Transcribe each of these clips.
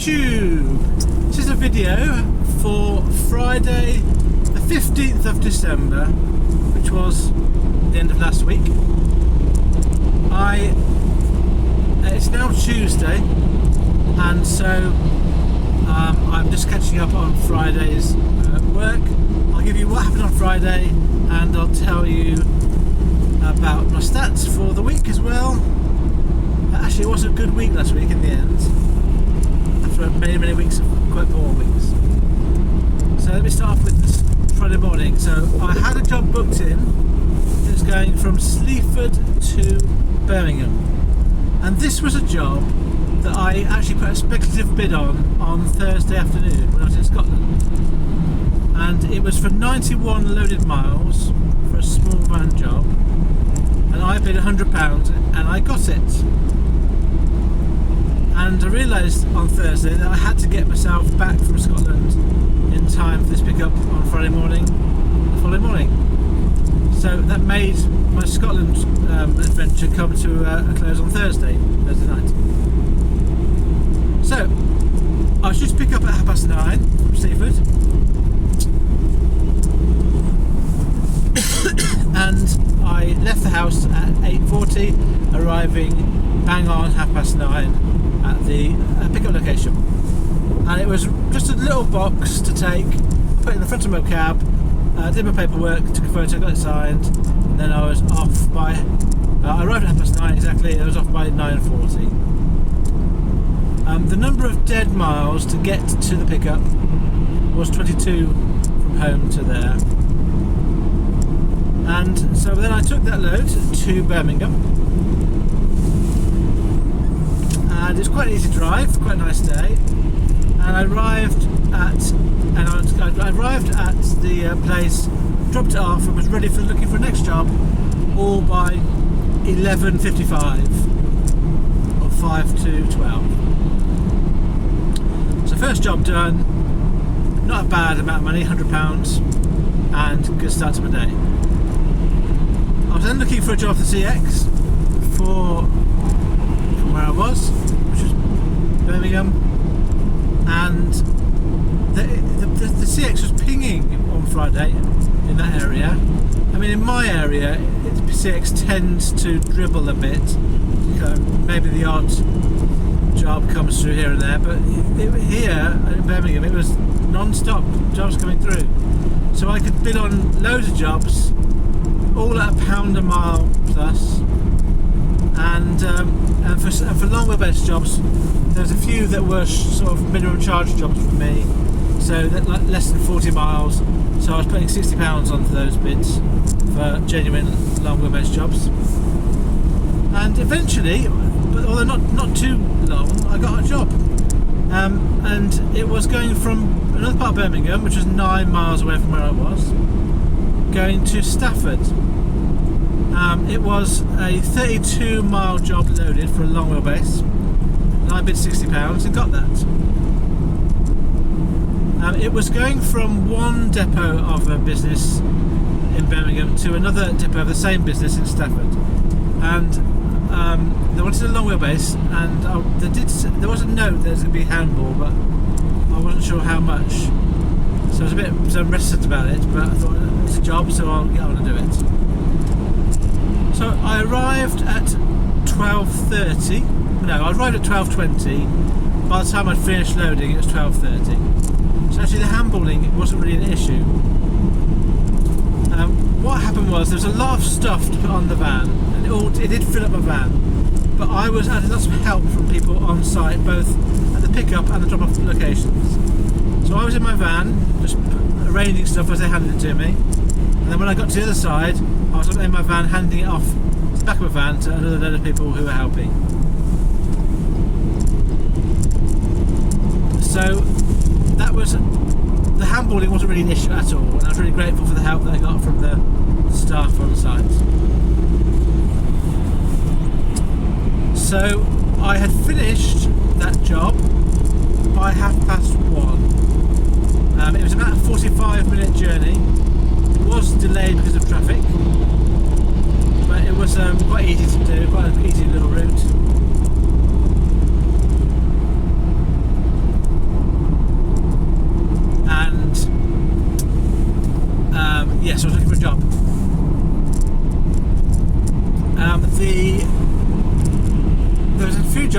YouTube! This is a video for Friday the 15th of December, which was the end of last week. It's now Tuesday, and so I'm just catching up on Friday's work. I'll give you what happened on Friday, and I'll tell you about my stats for the week as well. Actually, it was a good week last week in the end, after many weeks of quite poor weeks. So let me start off with this Friday morning. So I had a job booked in. It was going from Sleaford to Birmingham, and this was a job that I actually put a speculative bid on Thursday afternoon when I was in Scotland, and it was for 91 loaded miles for a small van job, and I bid £100 and I got it. And I realised on Thursday that I had to get myself back from Scotland in time for this pickup on Friday morning, the following morning. So that made my Scotland adventure come to a close on Thursday night. So I was due to pick up at 9:30 from Sleaford, and I left the house at 8:40, arriving bang on 9:30 at the pickup location. And it was just a little box to take, put it in the front of my cab, did my paperwork, took a photo, got it signed, and then I was off by, I arrived at 9:30 exactly, and I was off by 9:40. The number of dead miles to get to the pickup was 22 from home to there. And so then I took that load to Birmingham, and it's quite an easy drive, quite a nice day. And I arrived at the place, dropped it off, and was ready for looking for the next job, all by 11:55 or 5 to 12. So first job done, not a bad amount of money, £100, and good start to my day. I was then looking for a job for the CX from where I was, which was Birmingham, and the CX was pinging on Friday in that area. I mean, in my area, the CX tends to dribble a bit. Maybe the odd job comes through here and there, but here in Birmingham, it was non-stop jobs coming through. So I could bid on loads of jobs, all at £1 a mile plus, and for long wheelbase jobs, there was a few that were sort of minimum charge jobs for me, so that like less than 40 miles. So I was putting £60 onto those bids for genuine long wheelbase jobs. And eventually, but although not too long, I got a job, and it was going from another part of Birmingham, which was 9 miles away from where I was, going to Stafford. It was a 32-mile job loaded for a long wheelbase, and I bid £60 and got that. It was going from one depot of a business in Birmingham to another depot of the same business in Stafford, and they wanted a long wheelbase, and there was a note there was going to be handball, but I wasn't sure how much, so I was a bit reticent about it, but I thought it's a job, so I'll get on and do it. So I arrived at 12:30. No, I arrived at 12:20. By the time I'd finished loading, it was 12:30. So actually the handballing wasn't really an issue. What happened was there was a lot of stuff to put on the van, and it did fill up my van. But I had lots of help from people on site, both at the pickup and the drop-off locations. So I was in my van, just arranging stuff as they handed it to me. And then when I got to the other side, I was in my van handing it off to the back of my van to another load of people who were helping. So the handballing wasn't really an issue at all, and I was really grateful for the help that I got from the staff on site. So I had finished that job by 1:30. It was about a 45-minute journey. It was delayed because of traffic, but it was quite easy to do, quite an easy little route.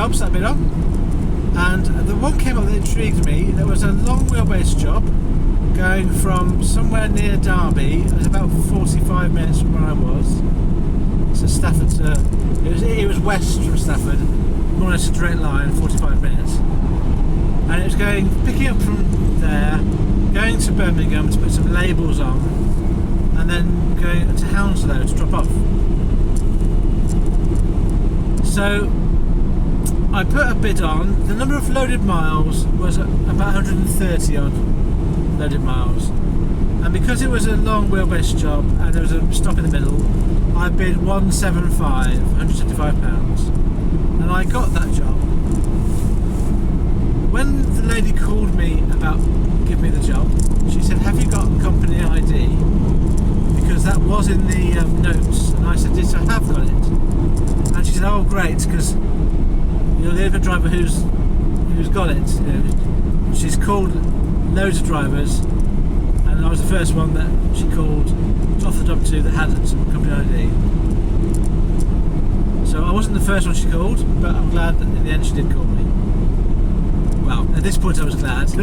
jobs that I've been on, and the one came up that intrigued me. There was a long wheelbase job going from somewhere near Derby. It was about 45 minutes from where I was. So Stafford it was west from Stafford, more or less a direct line, 45 minutes. And it was picking up from there, going to Birmingham to put some labels on, and then going to Hounslow to drop off. So I put a bid on. The number of loaded miles was about 130 odd loaded miles, and because it was a long wheelbase job and there was a stop in the middle, I bid 175 pounds, and I got that job. When the lady called me about giving me the job, she said, "Have you got company ID?" Because that was in the notes, and I said, "Yes, I have got it." And she said, "Oh, great, because you're the only driver who's got it." You know, she's called loads of drivers, and I was the first one that she called off the job to that had some company ID. So I wasn't the first one she called, but I'm glad that in the end she did call me. Well, at this point I was glad.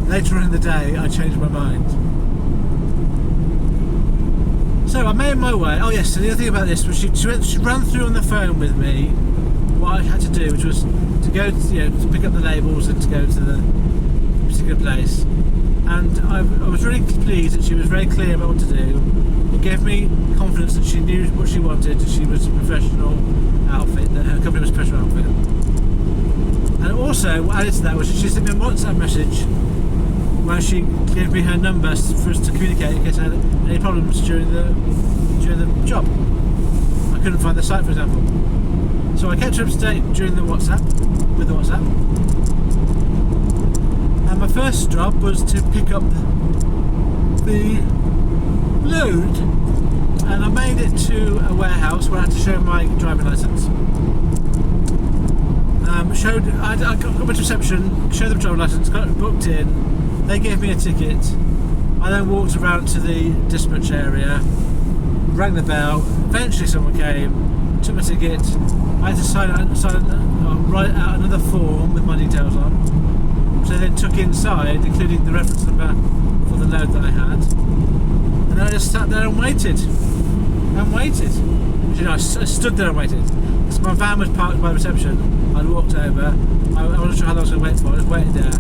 Later on in the day I changed my mind. So I made my way. Oh yes, so the other thing about this was she ran through on the phone with me what I had to do, which was to go to pick up the labels and to go to the particular place. And I was really pleased that she was very clear about what to do. It gave me confidence that she knew what she wanted, that she was a professional outfit, that her company was a professional outfit. And also, what added to that was she sent me a WhatsApp message where she gave me her number for us to communicate in case I had any problems during the job. I couldn't find the site, for example. So I kept her up to date during the WhatsApp, with the WhatsApp. And my first job was to pick up the load, and I made it to a warehouse where I had to show my driving licence. I got to reception, showed them driving licence, got booked in. They gave me a ticket. I then walked around to the dispatch area, rang the bell. Eventually, someone came, took my ticket. I had to write out another form with my details on, which I then took inside, including the reference number for the load that I had. And then I just sat there and waited. You know, I stood there and waited. So my van was parked by the reception. I'd walked over. I wasn't sure how long I was going to wait for. I just waited there,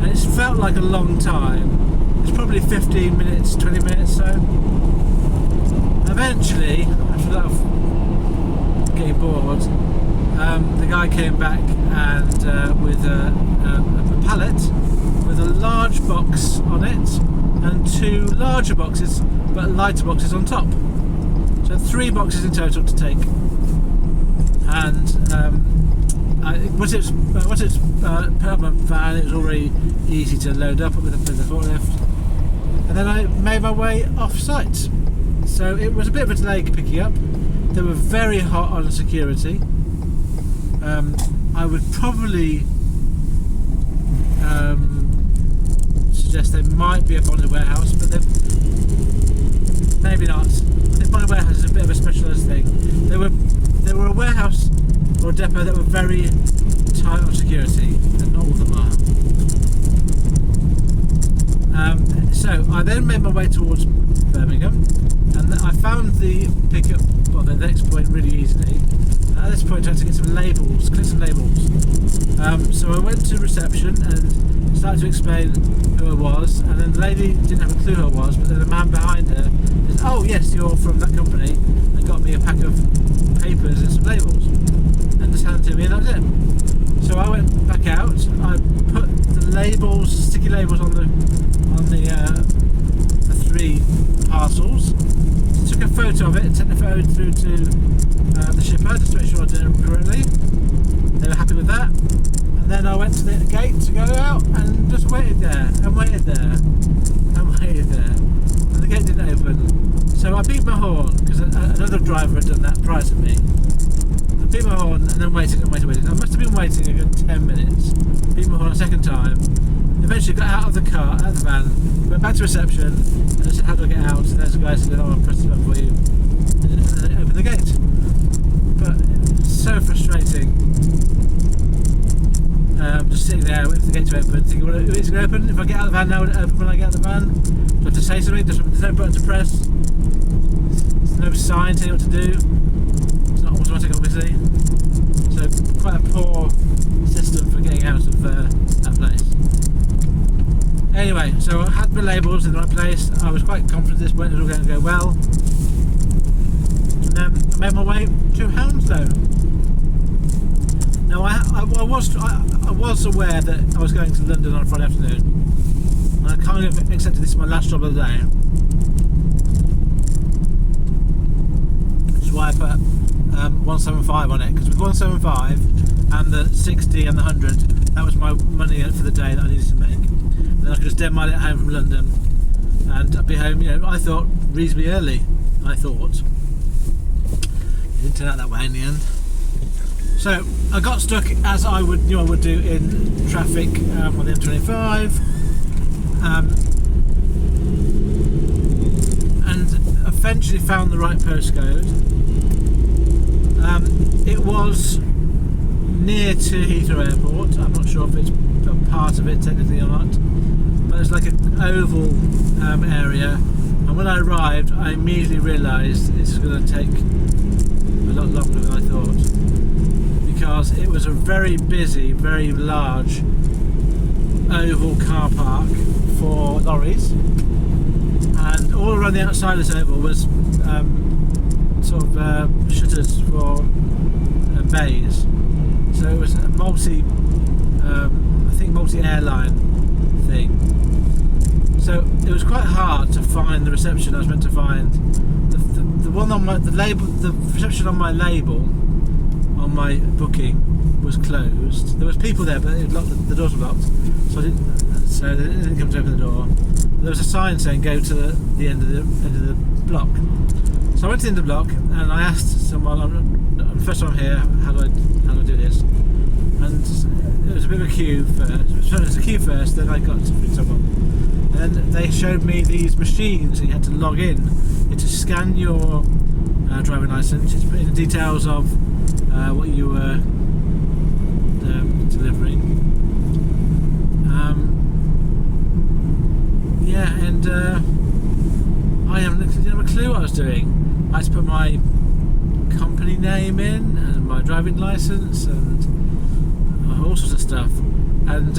and it felt like a long time. It's probably 15 minutes, 20 minutes so. Eventually, after that of getting bored, the guy came back and with a pallet with a large box on it and two larger boxes, but lighter boxes on top. So 3 boxes in total to take. And once it's put up my van, it was already easy to load up with the forklift. And then I made my way off site. So it was a bit of a delay picking up. They were very hot on security. I would probably suggest they might be up on the warehouse, but maybe not. I think Bonnet Warehouse is a bit of a specialised thing. They were a warehouse or a depot that were very tight on security, and not all of them are. So I then made my way towards Birmingham, and I found the pickup, well, the next point really easily. At this point I had to get some labels, collect some labels. So I went to reception and started to explain who I was, and then the lady didn't have a clue who I was, but then the man behind her said, "Oh yes, you're from that company," and got me a pack of papers and some labels, and just handed it to me, and that was it. So I went back out, I put the labels, sticky labels on the 3 parcels, took a photo of it and sent the photo through to the shipper just to make sure I did it correctly. They were happy with that, and then I went to the gate to go out and just waited there and waited there and waited there, and the gate didn't open. So I beat my horn because another driver had done that prior to me. I beat my horn and then waited and waited. I must have been waiting a good 10 minutes. Beat my horn a second time. Eventually got out of the car, out of the van, went back to reception, and I said, "How do I get out?" And there's a guy said, "Oh, I'll press the button for you," and then opened the gate. But so frustrating. Just sitting there waiting for the gate to open, thinking, well, is it going to open? If I get out of the van now, will it open when I get out of the van? Do I have to say something? There's no button to press. There's no sign telling you what to do. It's not automatic, obviously. So quite a poor system for getting out of that place. Anyway, so I had my labels in the right place. I was quite confident at this point it was all going to go well. And then I made my way to Hounslow. Now I was aware that I was going to London on Friday afternoon. And I kind of accepted this is my last job of the day. Which is why I put 175 on it, because with 175 and the 60 and the 100, that was my money for the day that I needed to make. And then I could just dead mile it home from London and I'd be home, I thought reasonably early. I thought. It didn't turn out that way in the end. So I got stuck as I would do in traffic on the M25, and eventually found the right postcode. It was near to Heathrow Airport. I'm not sure if it's a part of it technically or not, but it's like an oval area. And when I arrived, I immediately realised it's going to take a lot longer than I thought, because it was a very busy, very large oval car park for lorries, and all around the outside of this oval was shutters for bays. So it was a multi-airline thing. So it was quite hard to find the reception I was meant to find. The one on the reception on my label on my booking was closed. There was people there, but the doors were locked, so they didn't come to open the door. There was a sign saying go to the end of the block. So I went to the end of the block and I asked someone, first time I'm here, how do I do this? And it was a bit of a queue first. So it was a queue first, then I got to meet someone. And then they showed me these machines that you had to log in. You had to scan your driving licence, you had to put in the details of what you were delivering. I didn't have a clue what I was doing. I had to put my company name in and my driving licence and all sorts of stuff. And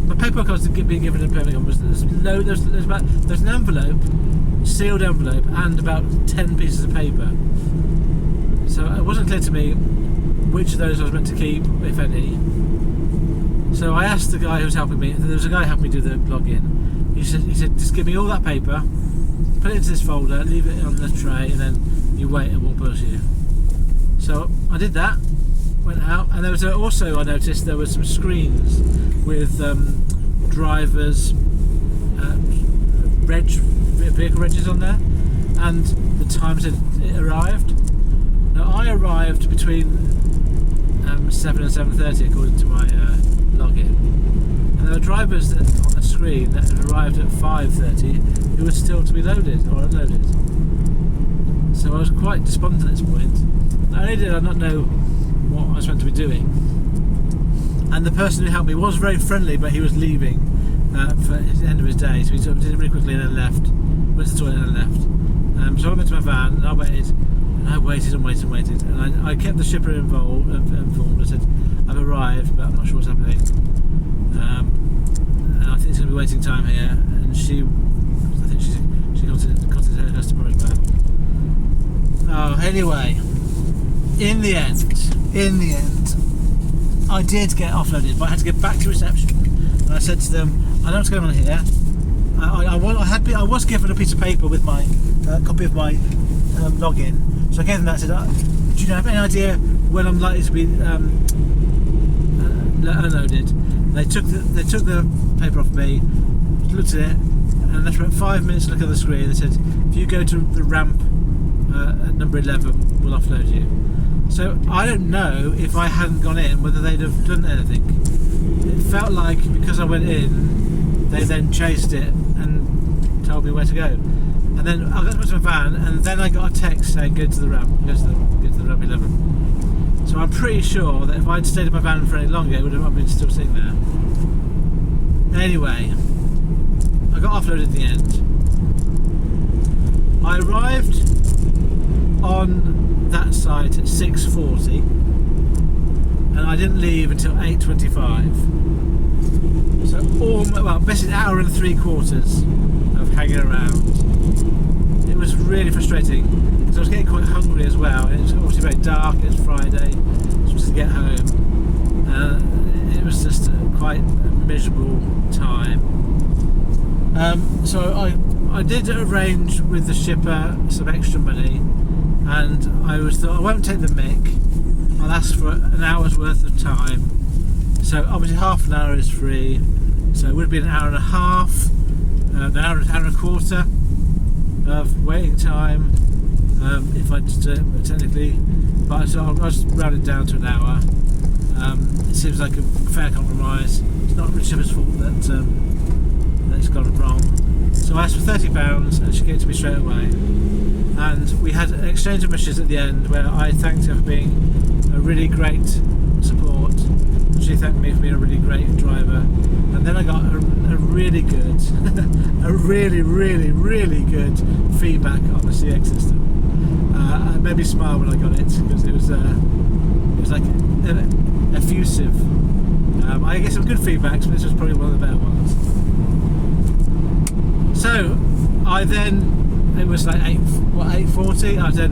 my paperwork I was being given in Birmingham was there's an envelope, sealed envelope, and about 10 pieces of paper. So it wasn't clear to me which of those I was meant to keep, if any. So I asked the guy who was helping me. There was a guy helping me do the login. He said, just give me all that paper, put it into this folder, leave it on the tray, and then you wait and we'll buzz you. So I did that, went out, and there was also, I noticed there were some screens with drivers' vehicle regs on there, and the times it arrived. Now I arrived between 7 and 7:30 according to my login, and there were drivers on the screen that had arrived at 5:30 who were still to be loaded or unloaded. So I was quite despondent at this point. Not only did I not know what I was meant to be doing, and the person who helped me was very friendly, but he was leaving for the end of his day, so he sort of did it really quickly and then left, went to the toilet and then left. So I went to my van and I waited and waited, and I kept the shipper informed. I said, I've arrived, but I'm not sure what's happening, and I think it's going to be waiting time here. And she contacted her customer as well. Oh, anyway, in the end, I did get offloaded, but I had to get back to reception, and I said to them, I don't know what's going on here. I was given a piece of paper with my copy of my login. So I gave them that and said, do you have any idea when I'm likely to be unloaded? They took the paper off me, looked at it, and after about 5 minutes look at the screen, they said, if you go to the ramp at number 11, we'll offload you. So I don't know if I hadn't gone in whether they'd have done anything. It felt like because I went in, they then chased it and told me where to go. And then I got to my van, and then I got a text saying go to the ramp, go to the up 11. So I'm pretty sure that if I'd stayed in my van for any longer, it would have been still sitting there. Anyway, I got offloaded in the end. I arrived on that site at 6:40, and I didn't leave until 8:25. So basically an hour and 3/4 of hanging around. It was really frustrating because I was getting quite hungry as well. It was obviously very dark. It was Friday, supposed to get home. It was just quite a miserable time. So I did arrange with the shipper some extra money, and I thought I won't take the mick. I'll ask for an hour's worth of time. So obviously half an hour is free, so it would have been an hour and a half, an hour and a quarter of waiting time if I just technically, but I'll just round it down to an hour. It seems like a fair compromise. It's not the shipper's fault that it's gone wrong. So I asked for £30 and she gave it to me straight away. And we had an exchange of messages at the end where I thanked her for being a really great support. She thanked me for being a really great driver. And then I got a really good, a really, really, really good feedback on the CX system. It made me smile when I got it because it was like effusive. I get some good feedbacks, but this was probably one of the better ones. So I then, it was like 8:40. I was then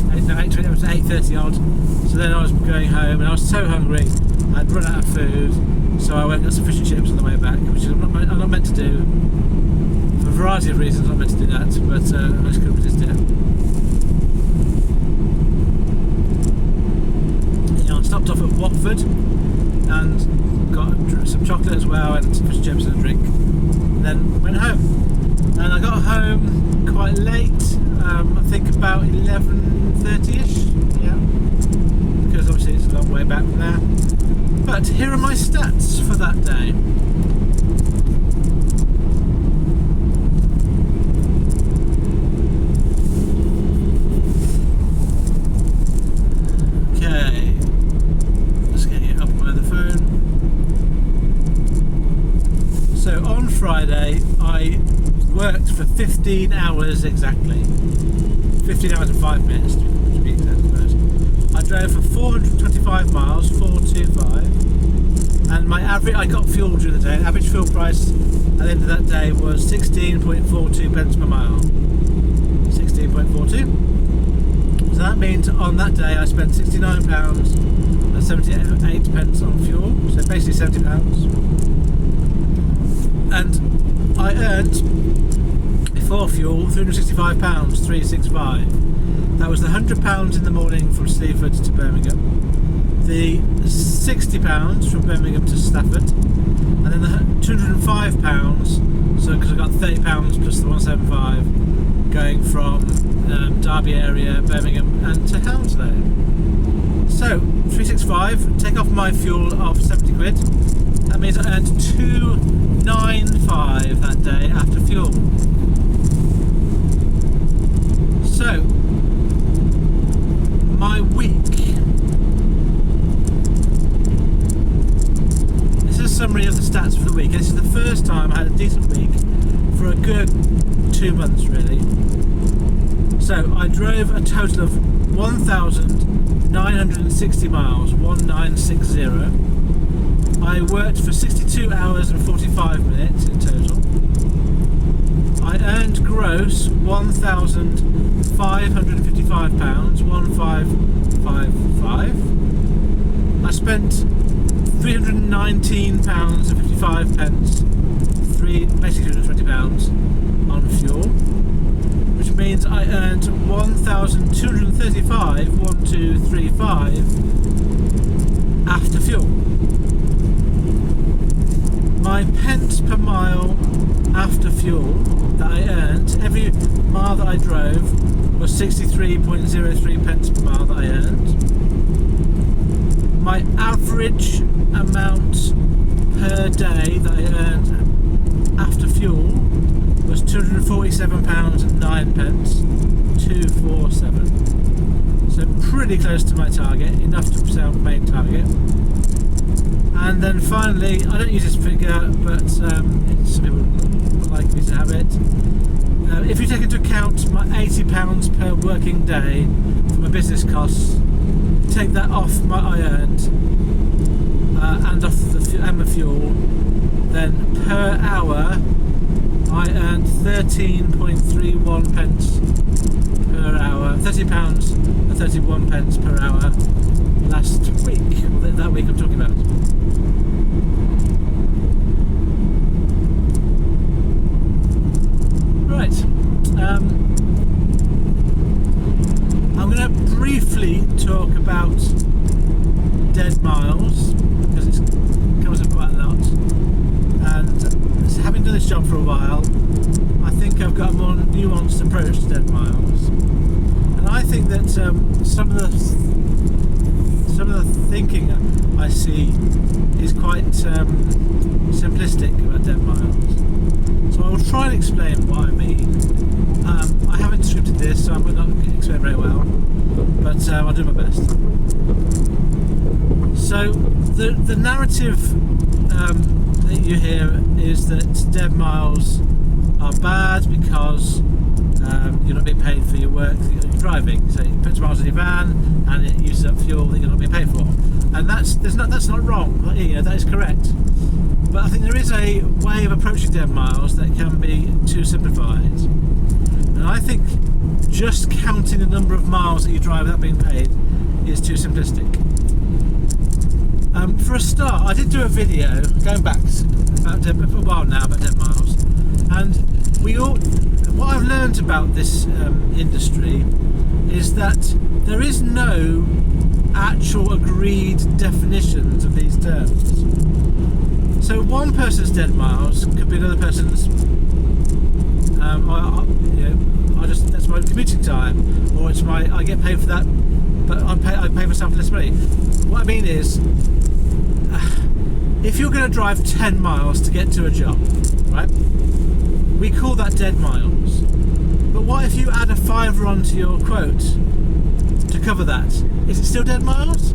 8:20. It was 8:30 odd. So then I was going home, and I was so hungry. I'd run out of food, so I went and got some fish and chips on the way back, which I'm not meant to do for a variety of reasons. I'm not meant to do that, but I just couldn't resist it. I stopped off at Watford and got some chocolate as well and some fish and chips and a drink. Then went home, and I got home quite late. I think about 11:30ish. Yeah, because obviously it's a long way back from there. But here are my stats for that day. Okay, just getting it up by the phone. So on Friday, I worked for 15 hours exactly. 15 hours and 5 minutes to be exact. I drove for 425 miles, 425, and my average, I got fuel during the day. Average fuel price at the end of that day was 16.42 pence per mile. 16.42. So that means on that day I spent £69 and 78 pence on fuel, so basically £70. And I earned, before fuel, £365, 365. That was the £100 in the morning from Sleaford to Birmingham, the £60 from Birmingham to Stafford, and then the £205, so because I got £30 plus the 175 going from Derby area, Birmingham and to Hounslow. So 365, take off my fuel of 70 quid, that means I earned 295 that day after fuel. So my week. This is a summary of the stats for the week. This is the first time I had a decent week for a good 2 months really. So I drove a total of 1,960 miles, 1960. I worked for 62 hours and 45 minutes in total. I earned gross £1,555, 1555. I spent £319 and 55 pence, basically £220 on fuel, which means I earned 1,235, 1235 after fuel. My pence per mile after fuel that I earned, every mile that I drove was 63.03 pence per mile that I earned. My average amount per day that I earned after fuel was £247 and 9 pence, 247. So pretty close to my target, enough to say I've made target. And then finally, I don't use this figure, but some people would like me to have it. If you take into account my £80 per working day for my business costs, take that off I earned and off my fuel, then per hour I earned 13.31 pence per hour, £30 and 31 pence per hour last week, or that week I'm talking about. Right, I'm going to briefly talk about dead miles because it comes up quite a lot, and having done this job for a while, I think I've got a more nuanced approach to dead miles, and I think that some of the thinking I see is quite simplistic about dead miles. So I will try and explain what I mean. I haven't scripted this, so I might not explain very well, but I'll do my best. So the narrative that you hear is that dead miles are bad because you're not being paid for your work that you're driving. So you put miles in your van and it uses up fuel that you're not being paid for, and that's not wrong. That is correct. But I think there is a way of approaching dead miles that can be too simplified. And I think just counting the number of miles that you drive without being paid is too simplistic. For a start, I did do a video going back for a while now about dead miles, and what I've learned about this industry is that there is no actual agreed definitions of these terms. So one person's dead miles could be another person's. That's my commuting time, or it's I get paid for that, but I pay myself less money. What I mean is, if you're going to drive 10 miles to get to a job, right? We call that dead miles. But what if you add a £5 onto your quote to cover that? Is it still dead miles?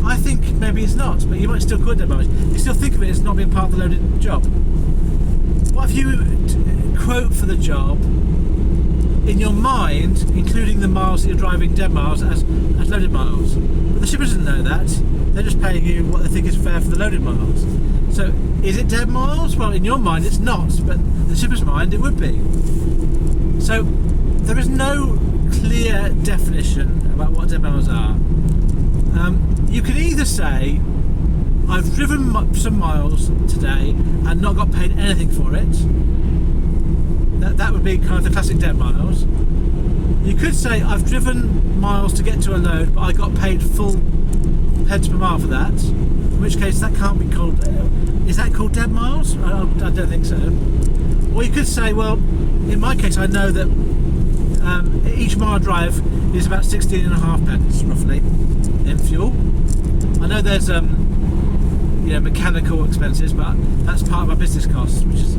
I think maybe it's not, but you might still call it dead miles. You still think of it as not being part of the loaded job. What if you quote for the job in your mind, including the miles that you're driving dead miles as loaded miles? But the shipper doesn't know that. They're just paying you what they think is fair for the loaded miles. So is it dead miles? Well, in your mind it's not, but in the shipper's mind it would be. So there is no clear definition about what dead miles are. You can either say, I've driven some miles today and not got paid anything for it. That would be kind of the classic dead miles. You could say, I've driven miles to get to a load, but I got paid full pence per mile for that. In which case, that can't be called. Is that called dead miles? I don't think so. Or you could say, well, in my case, I know that each mile drive is about 16.5 pence roughly in fuel. I know there's mechanical expenses, but that's part of my business costs, which is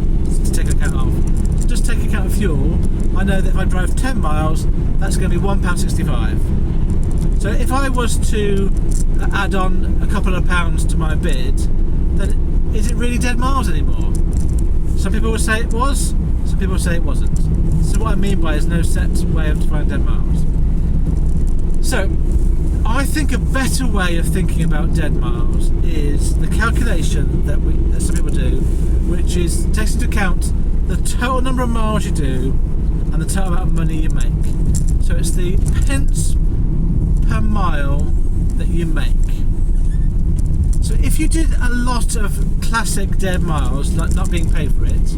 to take account of. So just take account of fuel. I know that if I drive 10 miles, that's going to be £1.65. So if I was to add on a couple of pounds to my bid, then is it really dead miles anymore? Some people would say it was, some people would say it wasn't. So what I mean by is no set way of defining dead miles. So I think a better way of thinking about dead miles is the calculation that some people do, which is takes into account the total number of miles you do and the total amount of money you make. So it's the pence per mile that you make. So if you did a lot of classic dead miles, like not being paid for it,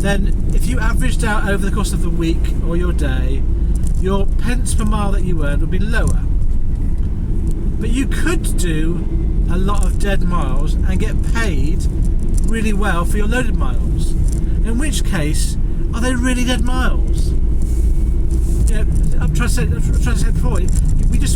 then if you averaged out over the course of the week or your day, your pence per mile that you earned would be lower. But you could do a lot of dead miles and get paid really well for your loaded miles. In which case, are they really dead miles? I'm trying to say before,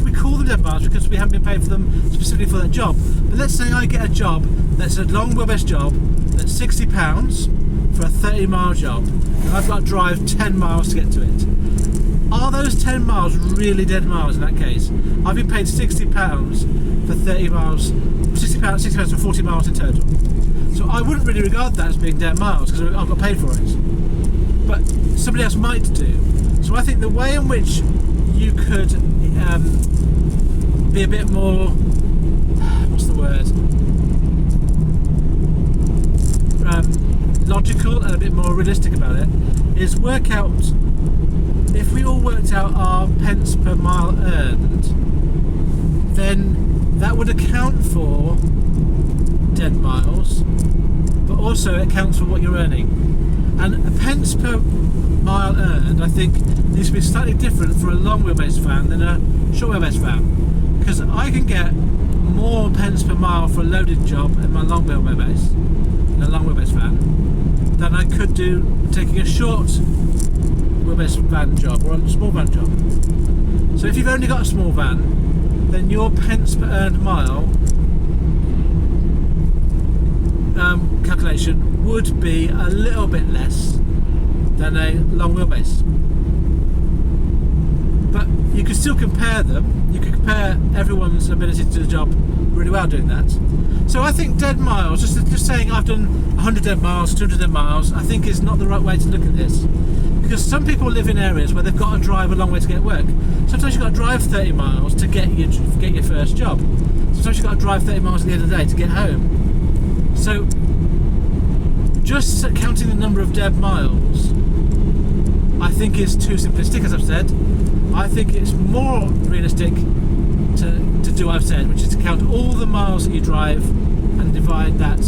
we call them dead miles because we haven't been paid for them specifically for that job. But let's say I get a job that's a long wheelbase job that's £60 for a 30-mile job, and I've got to drive 10 miles to get to it. Are those 10 miles really dead miles in that case? I've been paid £60 for 30 miles, £60 for 40 miles in total. So I wouldn't really regard that as being dead miles because I've got paid for it. But somebody else might do. So I think the way in which you could be a bit more, what's the word? Logical and a bit more realistic about it is work out, if we all worked out our pence per mile earned, then that would account for dead miles, but also it accounts for what you're earning. And a pence per mile earned, I think, needs to be slightly different for a long wheelbase van than a short wheelbase van, because I can get more pence per mile for a loaded job in my long wheelbase, in a long wheelbase van, than I could do taking a short wheelbase van job or a small van job. So if you've only got a small van, then your pence per earned mile calculation would be a little bit less than a long wheelbase. But you could still compare them. You could compare everyone's ability to do the job really well doing that. So I think dead miles, just saying I've done 100 dead miles, 200 dead miles, I think is not the right way to look at this. Because some people live in areas where they've got to drive a long way to get work. Sometimes you've got to drive 30 miles to get your first job. Sometimes you've got to drive 30 miles at the end of the day to get home. So just counting the number of dead miles, I think is too simplistic, as I've said. I think it's more realistic to do what I've said, which is to count all the miles that you drive and divide that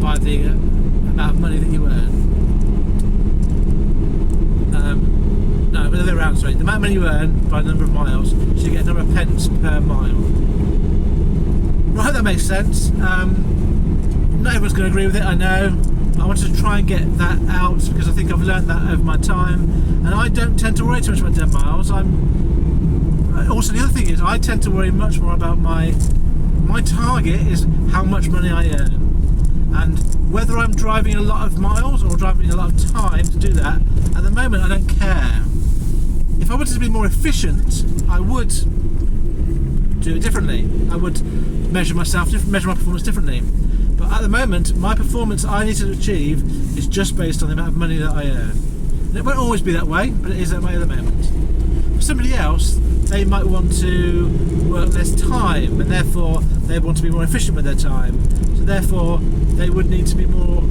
by the amount of money that you earn. No, the other way around, sorry. The amount of money you earn by the number of miles, so you get a number of pence per mile. Right, that makes sense. Not everyone's going to agree with it, I know. I wanted to try and get that out because I think I've learned that over my time, and I don't tend to worry too much about dead miles. Also, the other thing is I tend to worry much more about my target is how much money I earn, and whether I'm driving a lot of miles or driving a lot of time to do that. At the moment, I don't care. If I wanted to be more efficient, I would do it differently. I would measure my performance differently. But at the moment, my performance I need to achieve is just based on the amount of money that I earn. And it won't always be that way, but it is that way at the moment. For somebody else, they might want to work less time, and therefore they want to be more efficient with their time. So therefore, they would need to be more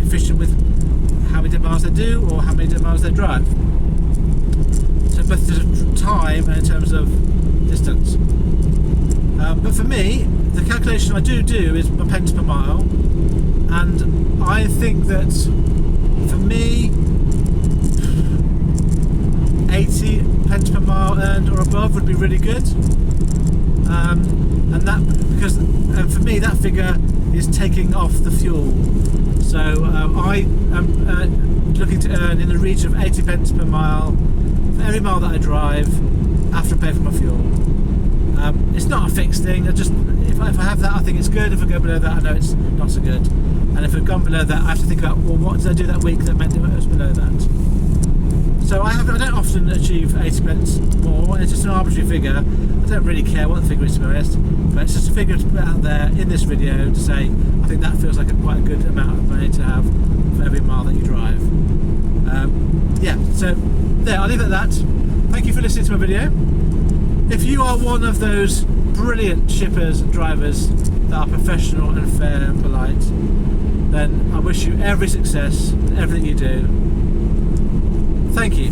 efficient with how many dead miles they do or how many dead miles they drive. So both in terms of time and in terms of distance. But for me, the calculation I do is a pence per mile, and I think that for me, 80 pence per mile earned or above would be really good. And that because for me that figure is taking off the fuel. So I am looking to earn in the region of 80 pence per mile for every mile that I drive after I pay for my fuel. It's not a fixed thing. If I have that, I think it's good. If I go below that, I know it's not so good. And if I've gone below that, I have to think about, well, what did I do that week that meant it was below that? So I don't often achieve 80 pence more. It's just an arbitrary figure. I don't really care what the figure is, to be honest. But it's just a figure to put out there in this video to say I think that feels like quite a good amount of money to have for every mile that you drive. Yeah. So there, I'll leave it at that. Thank you for listening to my video. If you are one of those brilliant shippers and drivers that are professional and fair and polite, then I wish you every success in everything you do. Thank you.